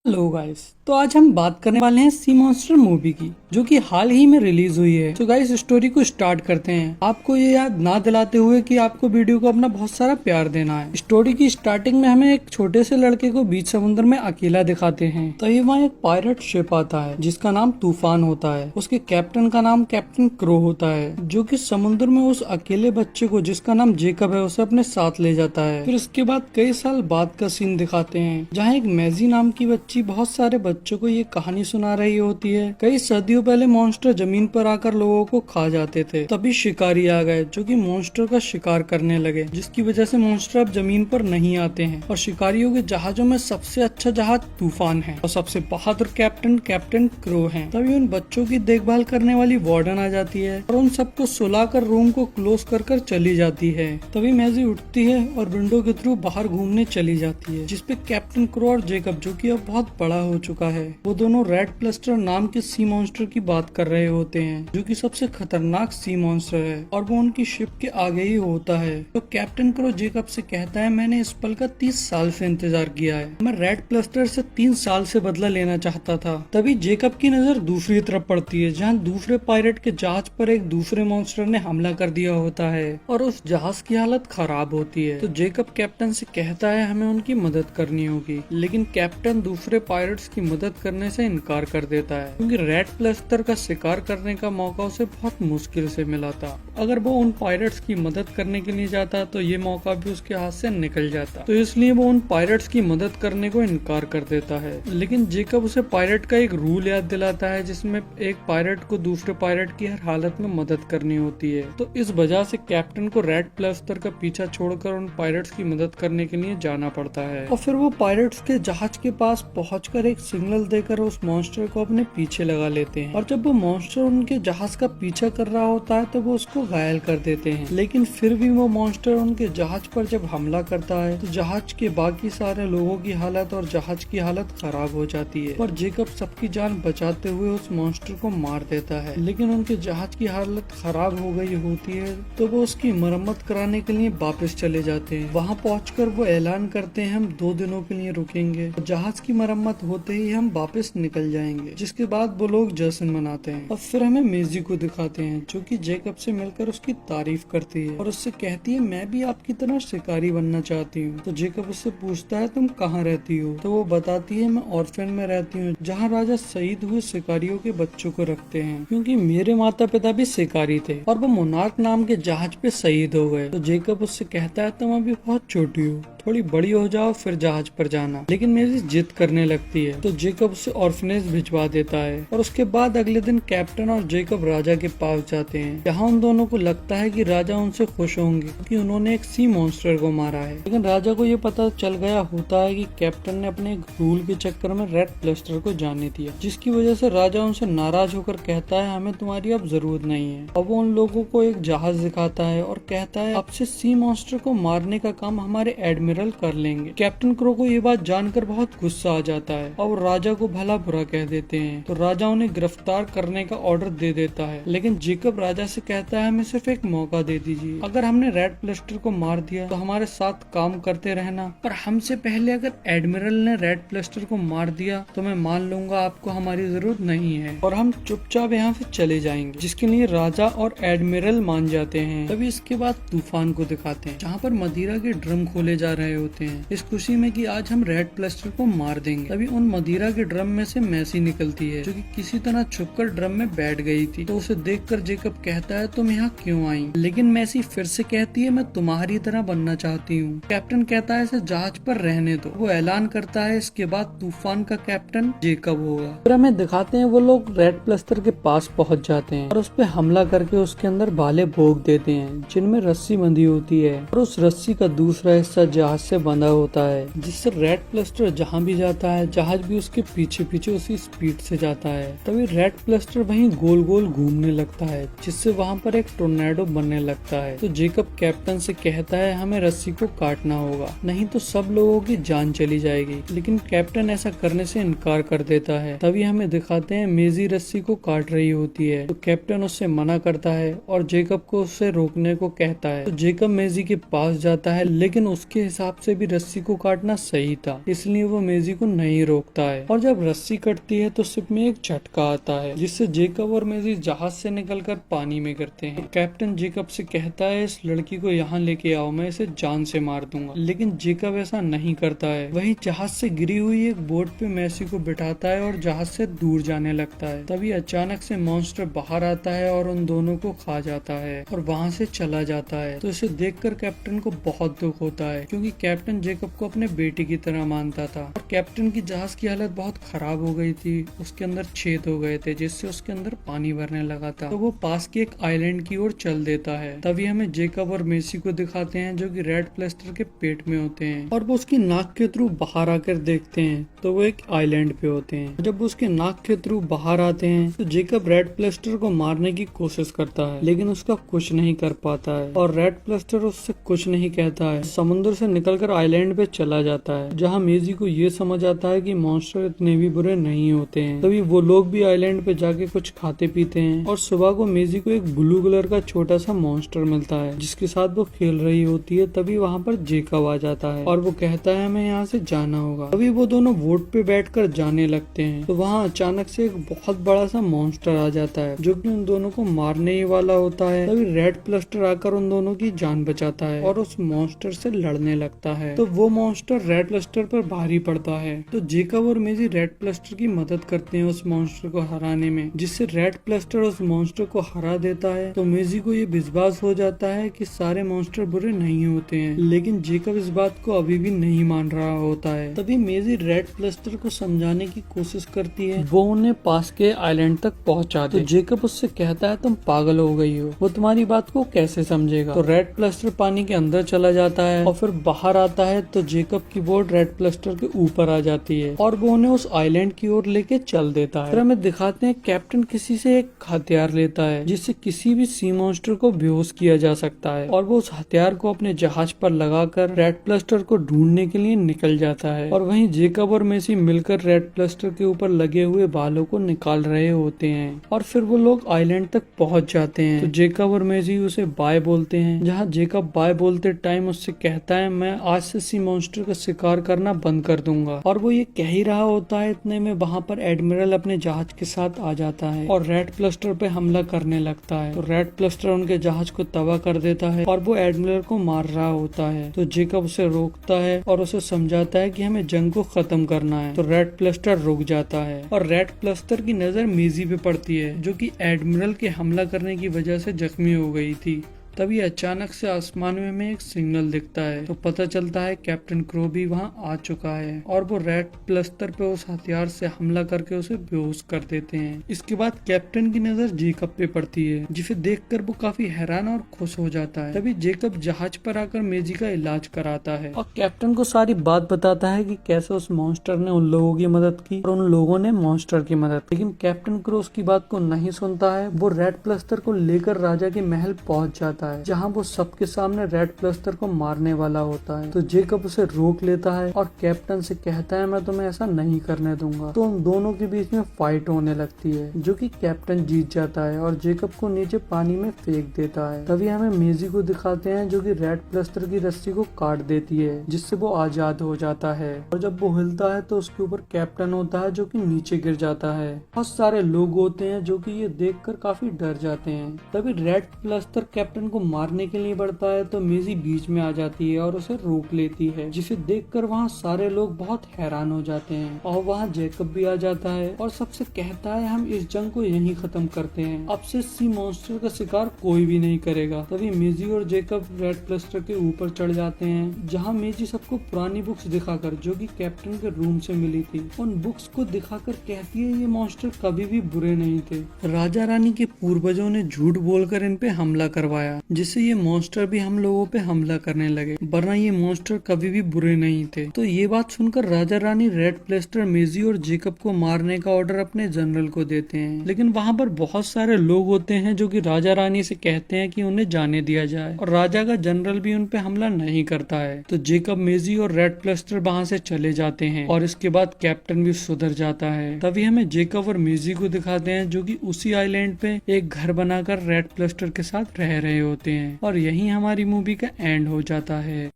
Hello guys, तो आज हम बात करने वाले हैं सी मॉन्स्टर मूवी की, जो कि हाल ही में रिलीज हुई है। तो गाइस, स्टोरी को स्टार्ट करते हैं, आपको ये याद ना दिलाते हुए कि आपको वीडियो को अपना बहुत सारा प्यार देना है। स्टोरी की स्टार्टिंग में हमें एक छोटे से लड़के को बीच समुद्र में अकेला दिखाते हैं। तभी वहाँ एक पायरेट शिप आता है जिसका नाम तूफान होता है। उसके कैप्टन का नाम कैप्टन क्रो होता है, जो कि समुद्र में उस अकेले बच्चे को, जिसका नाम जेकब है, उसे अपने साथ ले जाता है। फिर इसके बाद कई साल बाद का सीन दिखाते हैं, जहाँ एक मैजी नाम की बच्ची बहुत सारे बच्चों को ये कहानी सुना रही होती है। कई सदियों पहले मॉन्स्टर जमीन पर आकर लोगों को खा जाते थे, तभी शिकारी आ गए जो कि मॉन्स्टर का शिकार करने लगे, जिसकी वजह से मॉन्स्टर अब जमीन पर नहीं आते हैं। और शिकारियों के जहाजों में सबसे अच्छा जहाज तूफान है और सबसे बहादुर कैप्टन कैप्टन क्रो है। तभी उन बच्चों की देखभाल करने वाली वार्डन आ जाती है और उन सबको सुलाकर रूम को क्लोज कर चली जाती है। तभी मैजी उठती है और विंडो के थ्रू बाहर घूमने चली जाती है, जिसपे कैप्टन क्रो और जेकब, जो कि अब बहुत बड़ा हो चुका है, वो दोनों रेड प्लस्टर नाम के सी मॉन्स्टर की बात कर रहे होते हैं, जो कि सबसे खतरनाक सी मॉन्स्टर है और वो उनकी शिप के आगे ही होता है। तो कैप्टन क्रो जेकब से कहता है, मैंने इस पल का 30 साल से इंतजार किया है। मैं रेड प्लस्टर से 3 साल से बदला लेना चाहता था। तभी जेकब की नजर दूसरी तरफ पड़ती है, जहाँ दूसरे पायरेट के जहाज पर एक दूसरे मॉन्स्टर ने हमला कर दिया होता है और उस जहाज की हालत खराब होती है। तो जेकब कैप्टन से कहता है, हमें उनकी मदद करनी होगी, लेकिन कैप्टन दूसरे पायरेट्स की मदद करने से इनकार कर देता है, क्योंकि रेड प्लस्टर का शिकार करने का मौका उसे बहुत मुश्किल से मिला था। अगर वो उन पायरेट्स की मदद करने के लिए जाता तो ये मौका भी उसके हाथ से निकल जाता, तो इसलिए वो उन पायरेट्स की मदद करने को इनकार कर देता है। लेकिन जेकब उसे पायरेट का एक रूल याद दिलाता है, जिसमें एक पायरेट को दूसरे पायरेट की हर हालत में मदद करनी होती है। तो इस वजह से कैप्टन को रेड प्लस्टर का पीछा छोड़कर उन पायरेट्स की मदद करने के लिए जाना पड़ता है। और फिर वो पायरेट्स के जहाज के पास पहुंचकर एक सिग्नल देकर उस मॉन्स्टर को अपने पीछे लगा लेते हैं। और जब वो मॉन्स्टर उनके जहाज का पीछा कर रहा होता है तो वो उसको घायल कर देते हैं। लेकिन फिर भी वो मॉन्स्टर उनके जहाज पर जब हमला करता है तो जहाज के बाकी सारे लोगों की हालत और जहाज की हालत खराब हो जाती है। और जेकब सबकी जान बचाते हुए उस मॉन्स्टर को मार देता है, लेकिन उनके जहाज की हालत खराब हो गई होती है, तो वो उसकी मरम्मत कराने के लिए वापस चले जाते हैं। वहाँ पहुंचकर वो ऐलान करते हैं, हम 2 दिनों के लिए रुकेंगे, जहाज की मरम्मत होते ही हम वापस निकल जाएंगे। जिसके बाद वो लोग जश्न मनाते हैं और फिर हमें मेजी को दिखाते हैं, जो कि जेकब से मिलकर उसकी तारीफ करती है और उससे कहती है, मैं भी आपकी तरह शिकारी बनना चाहती हूँ। तो जेकब उससे पूछता है, तुम कहाँ रहती हो? तो वो बताती है, मैं ऑर्फेन में रहती हूँ, जहाँ राजा शहीद हुए शिकारियों के बच्चों को रखते हैं, क्योंकि मेरे माता पिता भी शिकारी थे और वो मोनार्क नाम के जहाज पे शहीद हो गए। तो जेकब उससे कहता है, तुम अभी बहुत छोटी हो, थोड़ी बड़ी हो जाओ फिर जहाज पर जाना। लेकिन मेरी जिद करने लगती है, तो जेकब उसे ऑर्फनेज भिजवा देता है। और उसके बाद अगले दिन कैप्टन और जेकब राजा के पास जाते हैं, जहाँ उन दोनों को लगता है कि राजा उनसे खुश होंगे क्योंकि उन्होंने एक सी मॉन्स्टर को मारा है। लेकिन राजा को ये पता चल गया होता है कि कैप्टन ने अपने रूल के चक्कर में रेड प्लस्टर को जाने दिया, जिसकी वजह से राजा उनसे नाराज होकर कहता है, हमें तुम्हारी अब जरूरत नहीं है। अब वो उन लोगों को एक जहाज दिखाता है और कहता है, अब से सी मॉन्स्टर को मारने का काम हमारे एडमिरल कर लेंगे। कैप्टन क्रो को ये बात जानकर बहुत गुस्सा आ जाता है और राजा को भला बुरा कह देते हैं। तो राजा उन्हें गिरफ्तार करने का ऑर्डर दे देता है, लेकिन जेकब राजा से कहता है, हमें सिर्फ एक मौका दे दीजिए। अगर हमने रेड प्लस्टर को मार दिया तो हमारे साथ काम करते रहना, पर हमसे पहले अगर एडमिरल ने रेड प्लस्टर को मार दिया तो मैं मान लूंगा आपको हमारी जरूरत नहीं है और हम चुपचाप यहाँ से चले जाएंगे। जिसके लिए राजा और एडमिरल मान जाते हैं। तभी इसके बाद तूफान को दिखाते हैं, जहाँ पर मदिरा के ड्रम खोले जा रहे होते हैं, इस खुशी में कि आज हम रेड प्लस्टर को मार देंगे। तभी उन मदिरा के ड्रम में से मैसी निकलती है, जो कि किसी तरह छुपकर ड्रम में बैठ गई थी। तो उसे देखकर जेकब कहता है, तुम यहाँ क्यों आई? लेकिन मैसी फिर से कहती है, मैं तुम्हारी तरह बनना चाहती हूँ। कैप्टन कहता है, इसे जहाज पर रहने दो। वो ऐलान करता है, इसके बाद तूफान का कैप्टन जेकब होगा। फिर हमें दिखाते हैं वो लोग रेड प्लस्टर के पास पहुँच जाते हैं और उस पर हमला करके उसके अंदर भाले भोग देते हैं, जिनमें रस्सी बंधी होती है और उस रस्सी का दूसरा हिस्सा जहाज से बंधा होता है, जिससे रेड प्लस्टर जहाँ भी जाता है जहाज भी उसके पीछे पीछे उसी स्पीड से जाता है। तभी रेड प्लस्टर वहीं गोल गोल घूमने लगता है, जिससे वहाँ पर एक टोर्नेडो बनने लगता है। तो जेकब कैप्टन से कहता है, हमें रस्सी को काटना होगा, नहीं तो सब लोगों की जान चली जाएगी। लेकिन कैप्टन ऐसा करने से इनकार कर देता है। तभी हमें दिखाते हैं मेजी रस्सी को काट रही होती है, तो कैप्टन उससे मना करता है और जेकब को उससे रोकने को कहता है। तो जेकब मेजी के पास जाता है, लेकिन उसके हिसाब हिसाब से भी रस्सी को काटना सही था, इसलिए वो मेजी को नहीं रोकता है। और जब रस्सी कटती है तो शिप में एक झटका आता है, जिससे जेकब और मेजी जहाज से निकलकर पानी में गिरते हैं। कैप्टन जेकब से कहता है इस लड़की को यहाँ लेके आओ, मैं इसे जान से मार दूंगा, लेकिन जेकब ऐसा नहीं करता है। वही जहाज से गिरी हुई एक बोट पे मैसी को बिठाता है और जहाज से दूर जाने लगता है। तभी अचानक से मॉन्स्टर बाहर आता है और उन दोनों को खा जाता है और वहाँ से चला जाता है। तो इसे देखकर कैप्टन को बहुत दुख होता है, क्योंकि कैप्टन जेकब को अपने बेटे की तरह मानता था। और कैप्टन की जहाज की हालत बहुत खराब हो गई थी, उसके अंदर छेद हो गए थे जिससे उसके अंदर पानी भरने लगा था। तो वो पास की एक आइलैंड की ओर चल देता है। तभी हमें जेकब और मेसी को दिखाते हैं जो कि रेड प्लस्टर के पेट में होते हैं, और वो उसकी नाक के थ्रू बाहर आकर देखते हैं तो वो एक आइलैंड पे होते हैं। जब वो उसके नाक के थ्रू बाहर आते हैं तो जेकब रेड प्लस्टर को मारने की कोशिश करता है, लेकिन उसका कुछ नहीं कर पाता है और रेड प्लस्टर उससे कुछ नहीं कहता है। समुद्र से निकलकर आइलैंड पे चला जाता है, जहाँ मेजी को ये समझ आता है कि मॉन्स्टर इतने भी बुरे नहीं होते हैं। तभी वो लोग भी आइलैंड पे जाके कुछ खाते पीते हैं और सुबह को मेजी को एक ब्लू कलर का छोटा सा मॉन्स्टर मिलता है जिसके साथ वो खेल रही होती है। तभी वहाँ पर जेकब आ जाता है और वो कहता है हमें यहाँ से जाना होगा। तभी वो दोनों बोट पे बैठकर जाने लगते हैं तो वहाँ अचानक से एक बहुत बड़ा सा मॉन्स्टर आ जाता है जो कि उन दोनों को मारने ही वाला होता है। तभी रेड प्लस्टर आकर उन दोनों की जान बचाता है और उस मॉन्स्टर से लड़ने लगता है। तो वो मॉन्स्टर रेड प्लस्टर पर भारी पड़ता है, तो जेकब और मेजी रेड प्लस्टर की मदद करते हैं उस मॉन्स्टर को हराने में, जिससे रेड प्लस्टर उस मॉन्स्टर को हरा देता है। तो मेजी को ये विश्वास हो जाता है कि सारे मॉन्स्टर बुरे नहीं होते हैं, लेकिन जेकब इस बात को अभी भी नहीं मान रहा होता है। तभी मेजी रेड प्लस्टर को समझाने की कोशिश करती है, वो उन्हें पास के आइलैंड तक पहुंचा दे। तो जेकब उससे कहता है तुम पागल हो गई हो, वो तुम्हारी बात को कैसे समझेगा। तो रेड प्लस्टर पानी के अंदर चला जाता है और फिर बाहर आता है तो जेकब की बोट रेड प्लस्टर के ऊपर आ जाती है और वो उन्हें उस आइलैंड की ओर लेके चल देता है। फिर हमें दिखाते हैं कैप्टन किसी से एक हथियार लेता है जिससे किसी भी सी मॉन्स्टर को बेहोश किया जा सकता है, और वो उस हथियार को अपने जहाज पर लगाकर रेड प्लस्टर को ढूंढने के लिए निकल जाता है। और वहीं जेकब और मेसी मिलकर रेड प्लस्टर के ऊपर लगे हुए बालों को निकाल रहे होते हैं और फिर वो लोग आइलैंड तक पहुंच जाते हैं। तो जेकब और मेसी उसे बाय बोलते हैं, जहां जेकब बाय बोलते टाइम उससे कहता है मैं आज से सी मॉन्स्टर का शिकार करना बंद कर दूंगा। और वो ये कह ही रहा होता है, इतने में वहाँ पर एडमिरल अपने जहाज के साथ आ जाता है और रेड प्लस्टर पे हमला करने लगता है। तो रेड प्लस्टर उनके जहाज को तबाह कर देता है और वो एडमिरल को मार रहा होता है। तो जेकब उसे रोकता है और उसे समझाता है कि हमें जंग को खत्म करना है। तो रेड प्लस्टर रुक जाता है और रेड प्लस्टर की नजर मेजी पे पड़ती है जो कि एडमिरल के हमला करने की वजह से जख्मी हो गई थी। तभी अचानक से आसमान में एक सिग्नल दिखता है, तो पता चलता है कैप्टन क्रो भी वहाँ आ चुका है और वो रेड प्लस्टर पे उस हथियार से हमला करके उसे बेहोश कर देते हैं। इसके बाद कैप्टन की नजर जेकब पे पड़ती है, जिसे देखकर वो काफी हैरान और खुश हो जाता है। तभी जेकब जहाज पर आकर मेजी का इलाज कराता है और कैप्टन को सारी बात बताता है कि कैसे उस मॉन्स्टर ने उन लोगों की मदद की और उन लोगों ने मॉन्स्टर की मदद। लेकिन कैप्टन क्रो उसकी बात को नहीं सुनता है। वो रेड प्लस्टर को लेकर राजा के महल पहुंच जाता है, जहां वो सबके सामने रेड प्लस्टर को मारने वाला होता है। तो जेकब उसे रोक लेता है और कैप्टन से कहता है मैं तुम्हें ऐसा नहीं करने दूंगा। तो उन दोनों के बीच में फाइट होने लगती है, जो कि कैप्टन जीत जाता है और जेकब को नीचे पानी में फेंक देता है। तभी हमें मेजी को दिखाते हैं जो कि रेड प्लस्टर की रस्सी को काट देती है, जिससे वो आजाद हो जाता है। और जब वो हिलता है तो उसके ऊपर कैप्टन होता है जो कि नीचे गिर जाता है। बहुत सारे लोग होते हैं जो कि ये देखकर काफी डर जाते हैं। तभी रेड प्लस्टर कैप्टन को मारने के लिए बढ़ता है तो मेजी बीच में आ जाती है और उसे रोक लेती है, जिसे देखकर वहाँ सारे लोग बहुत हैरान हो जाते हैं। और वहाँ जेकब भी आ जाता है और सबसे कहता है हम इस जंग को यहीं खत्म करते हैं, अब से सी मॉन्स्टर का शिकार कोई भी नहीं करेगा। तभी मेजी और जेकब रेड प्लस्टर के ऊपर चढ़ जाते हैं, जहाँ मेजी सबको पुरानी बुक्स दिखाकर जो कि कैप्टन के रूम से मिली थी उन बुक्स को दिखाकर कहती है ये मॉन्स्टर कभी भी बुरे नहीं थे। राजा रानी के पूर्वजों ने झूठ बोलकर इन पे हमला करवाया, जिससे ये मॉन्स्टर भी हम लोगों पे हमला करने लगे, वरना ये मॉन्स्टर कभी भी बुरे नहीं थे। तो ये बात सुनकर राजा रानी रेड प्लस्टर, मेजी और जेकब को मारने का ऑर्डर अपने जनरल को देते हैं। लेकिन वहाँ पर बहुत सारे लोग होते हैं जो कि राजा रानी से कहते हैं कि उन्हें जाने दिया जाए, और राजा का जनरल भी उन पे हमला नहीं करता है। तो जेकब, मेजी और रेड प्लस्टर वहाँ से चले जाते हैं और इसके बाद कैप्टन भी सुधर जाता है। तभी हमें जेकब और मेजी को दिखाते हैं जो कि उसी आइलैंड पे एक घर बनाकर रेड प्लस्टर के साथ रह रहे होते हैं। और यही हमारी मूवी का एंड हो जाता है।